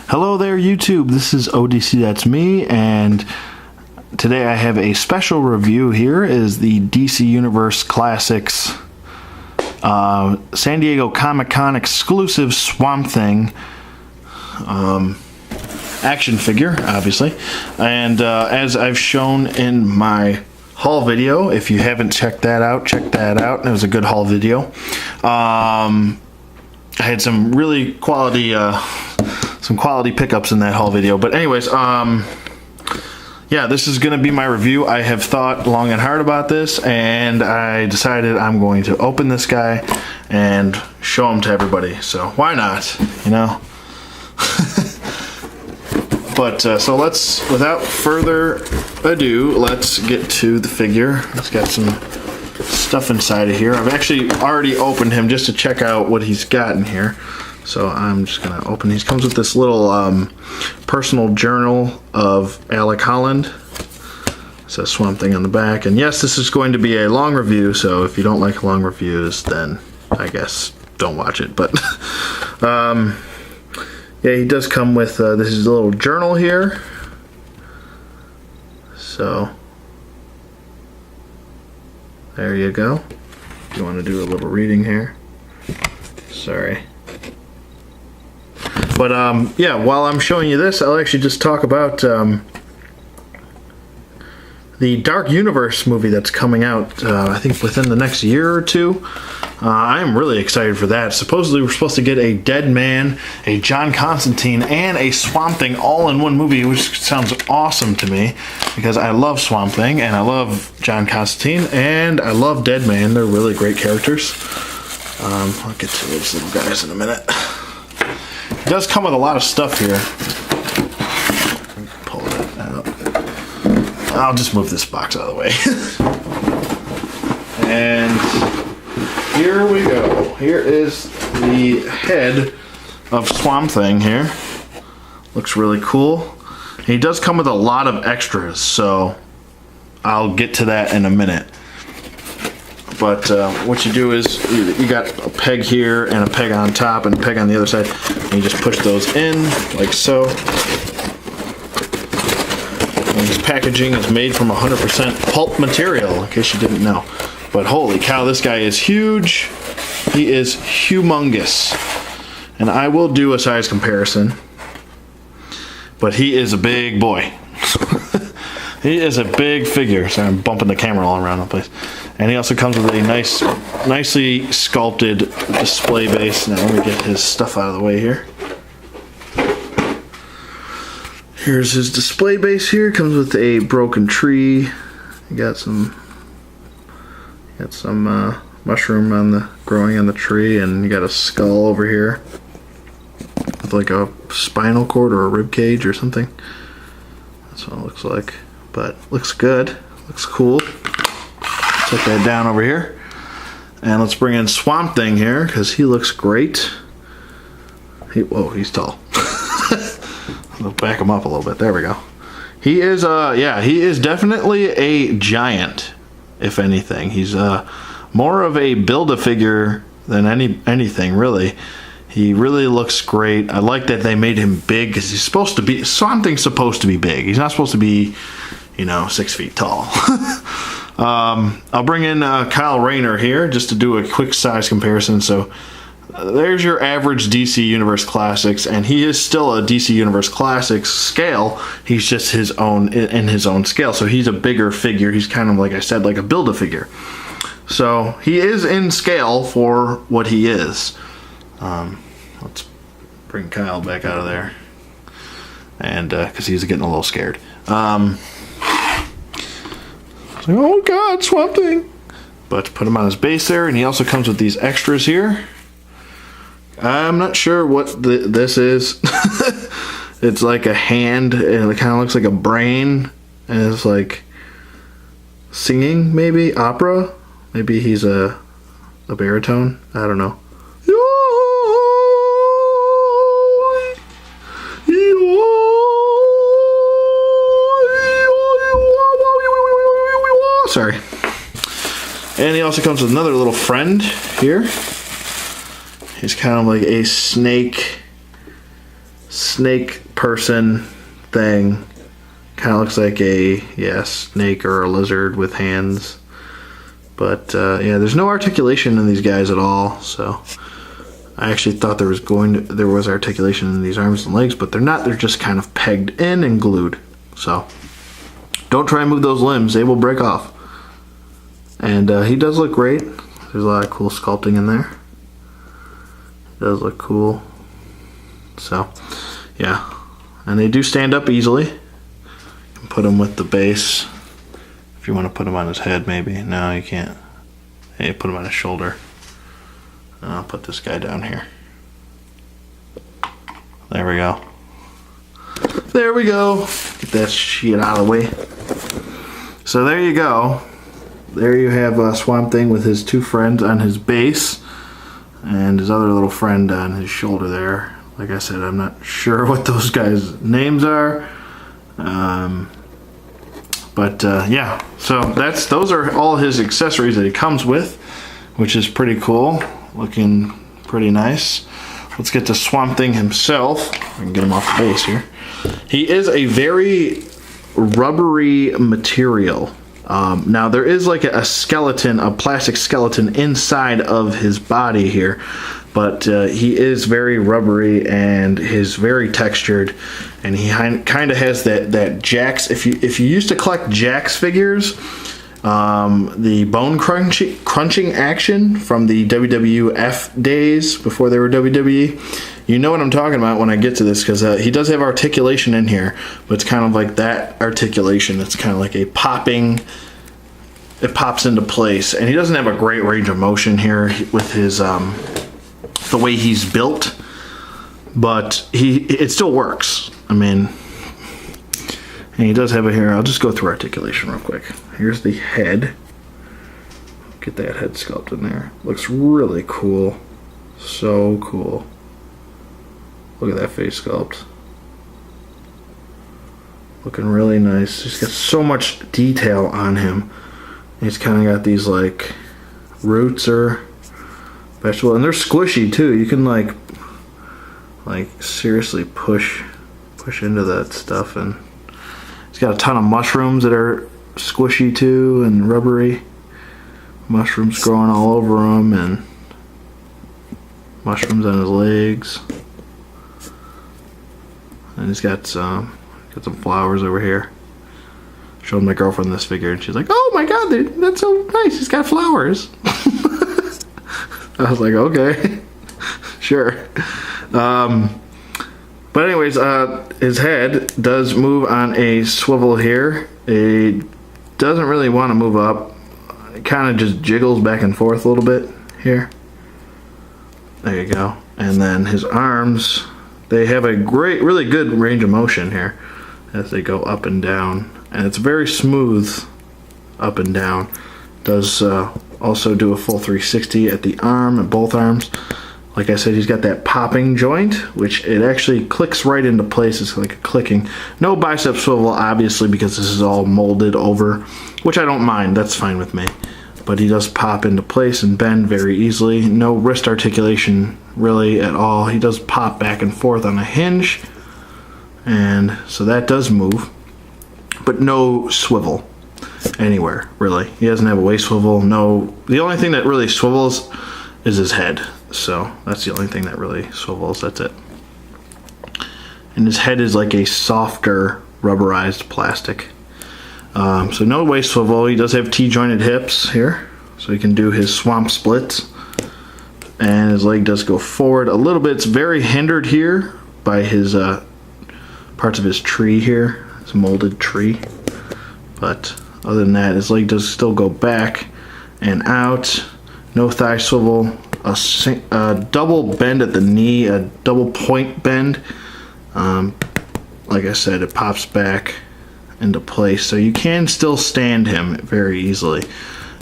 Hello there YouTube, this is ODC, that's me, and today I have a special review. Here is the DC Universe Classics San Diego Comic-Con exclusive Swamp Thing action figure, obviously. And as I've shown in my haul video, if you haven't checked that out, check that out. It was a good haul video. I had some really quality pickups in that haul video. But anyways, yeah, this is going to be my review. I have thought long and hard about this, and I decided I'm going to open this guy and show him to everybody. So why not, you know? But so let's, without further ado, let's get to the figure. It's got some stuff inside of here. I've actually already opened him just to check out what he's got in here. So I'm just gonna open. He comes with this little personal journal of Alec Holland. It says Swamp Thing on the back. And yes, this is going to be a long review, so if you don't like long reviews, then I guess don't watch it. But yeah, he does come with this is a little journal here. So there you go. If you want to do a little reading here. Sorry. But yeah, while I'm showing you this, I'll actually just talk about the Dark Universe movie that's coming out, I think within the next year or two. I'm really excited for that. Supposedly we're supposed to get a Dead Man, a John Constantine, and a Swamp Thing all in one movie, which sounds awesome to me because I love Swamp Thing and I love John Constantine and I love Dead Man. They're really great characters. I'll get to those little guys in a minute. It does come with a lot of stuff here. Pull it out. I'll just move this box out of the way. And here we go. Here is the head of Swamp Thing here. Looks really cool. He does come with a lot of extras, so I'll get to that in a minute. But what you do is you got a peg here and a peg on top and a peg on the other side, and you just push those in like so. And this packaging is made from 100% pulp material, in case you didn't know. But holy cow, this guy is huge. He is humongous. And I will do a size comparison. But he is a big boy. He is a big figure. So I'm bumping the camera all around the place. And he also comes with a nicely sculpted display base. Now let me get his stuff out of the way here. Here's his display base here. Comes with a broken tree. You got some mushroom growing on the tree, and you got a skull over here with like a spinal cord or a rib cage or something. That's what it looks like. But looks good. Looks cool. Set that down over here. And let's bring in Swamp Thing here, because he looks great. Whoa, he's tall. I'll back him up a little bit. There we go. He is, yeah, he is definitely a giant, if anything. He's more of a Build-A-Figure than anything, really. He really looks great. I like that they made him big, because he's supposed to be, Swamp Thing's supposed to be big. He's not supposed to be, you know, 6 feet tall. I'll bring in Kyle Rayner here just to do a quick size comparison. So there's your average DC Universe Classics, and he is still a DC Universe Classics scale. He's just his own in his own scale. So he's a bigger figure. He's kind of, like I said, like a Build-A-Figure. So he is in scale for what he is. Let's bring Kyle back out of there, and because he's getting a little scared. Oh God, Swamp Thing! But put him on his base there, and he also comes with these extras here. I'm not sure what this is. It's like a hand, and it kind of looks like a brain, and it's like singing, maybe opera. Maybe he's a baritone. I don't know. Sorry. And he also comes with another little friend here. He's kind of like a snake snake person thing. Kind of looks like a snake or a lizard with hands. But yeah, there's no articulation in these guys at all. So I actually thought there was articulation in these arms and legs, but they're not. They're just kind of pegged in and glued. So don't try and move those limbs; they will break off. And he does look great. There's a lot of cool sculpting in there. It does look cool. So yeah, and they do stand up easily. You can put them with the base. If you want to put him on his head, maybe. No, you can't. Hey, put him on his shoulder. I'll put this guy down here. There we go. There we go. Get that shit out of the way. So there you go. There you have Swamp Thing with his two friends on his base and his other little friend on his shoulder there. Like I said, I'm not sure what those guys' names are. But yeah, so those are all his accessories that he comes with, which is pretty cool, looking pretty nice. Let's get to Swamp Thing himself. I can get him off the base here. He is a very rubbery material. Now there is like a skeleton, a plastic skeleton inside of his body here, but he is very rubbery and is very textured, and he kind of has that Jax. If you used to collect Jax figures, the bone crunching action from the WWF days before they were WWE, you know what I'm talking about when I get to this, because he does have articulation in here, but it's kind of like that articulation. It's kind of like a popping. It pops into place, and he doesn't have a great range of motion here with his the way he's built, but it still works. I mean, and he does have it here. I'll just go through articulation real quick. Here's the head. Get that head sculpt in there. Looks really cool. So cool. Look at that face sculpt. Looking really nice. He's got so much detail on him. He's kind of got these like roots or vegetable, and they're squishy too. You can like seriously push into that stuff, and he's got a ton of mushrooms that are squishy too and rubbery. Mushrooms growing all over him, and mushrooms on his legs, and he's got some flowers over here. Showed my girlfriend this figure, and she's like, "Oh my god, that's so nice! He's got flowers." I was like, "Okay, sure." But anyways, his head does move on a swivel here. It doesn't really want to move up. It kind of just jiggles back and forth a little bit here. There you go. And then his arms, they have a really good range of motion here as they go up and down. And it's very smooth up and down. Does also do a full 360 at the arm, at both arms. Like I said, he's got that popping joint, which it actually clicks right into place. It's like a clicking. No bicep swivel, obviously, because this is all molded over, which I don't mind. That's fine with me. But he does pop into place and bend very easily. No wrist articulation really at all. He does pop back and forth on a hinge, and so that does move. But no swivel anywhere, really. He doesn't have a waist swivel. No, the only thing that really swivels is his head. So that's the only thing that really swivels. That's it. And his head is like a softer rubberized plastic. So no waist swivel. He does have T-jointed hips here, so he can do his swamp splits. And his leg does go forward a little bit. It's very hindered here by his parts of his tree here. His molded tree. But other than that, his leg does still go back and out. No thigh swivel. A double bend at the knee, a double point bend. Like I said, it pops back into place, so you can still stand him very easily.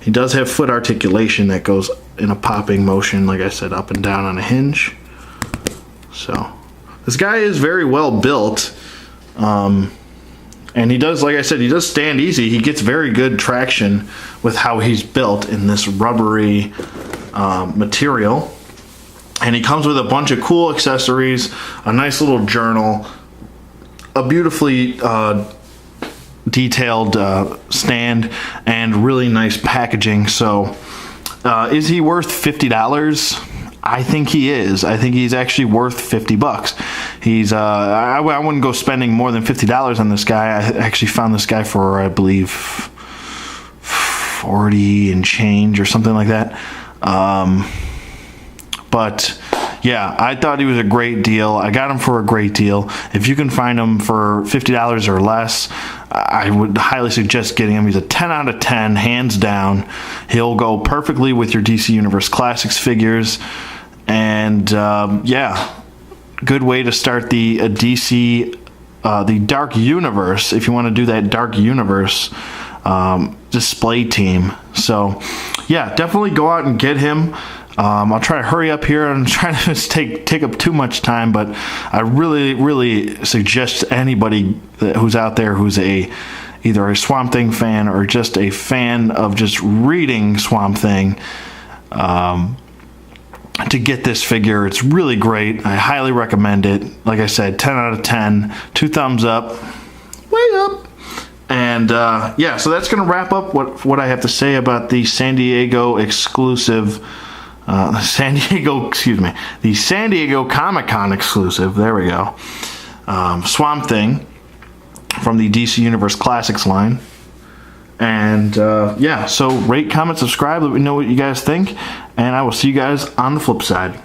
He does have foot articulation that goes in a popping motion, like I said, up and down on a hinge. So this guy is very well built, and he does, like I said, he does stand easy. He gets very good traction with how he's built in this rubbery material. And he comes with a bunch of cool accessories, a nice little journal, a beautifully detailed stand, and really nice packaging. So is he worth $50? I think he is. I think he's actually worth $50. He's I wouldn't go spending more than $50 on this guy. I actually found this guy for, I believe, 40 and change or something like that. But yeah, I thought he was a great deal. I got him for a great deal. If you can find him for $50 or less, I would highly suggest getting him. He's a 10 out of 10, hands down. He'll go perfectly with your DC Universe Classics figures. And yeah, good way to start the DC, the Dark Universe, if you want to do that Dark Universe display team. So yeah, definitely go out and get him. I'll try to hurry up here. I'm trying to take up too much time, but I really suggest anybody who's out there who's either a Swamp Thing fan or just a fan of just reading Swamp Thing, to get this figure. It's really great. I highly recommend it. Like I said, 10 out of 10, 2 thumbs up, way up. And yeah, so that's going to wrap up what I have to say about the San Diego exclusive. The San Diego Comic-Con exclusive, there we go, Swamp Thing from the DC Universe Classics line. And yeah, so rate, comment, subscribe, let me know what you guys think, and I will see you guys on the flip side.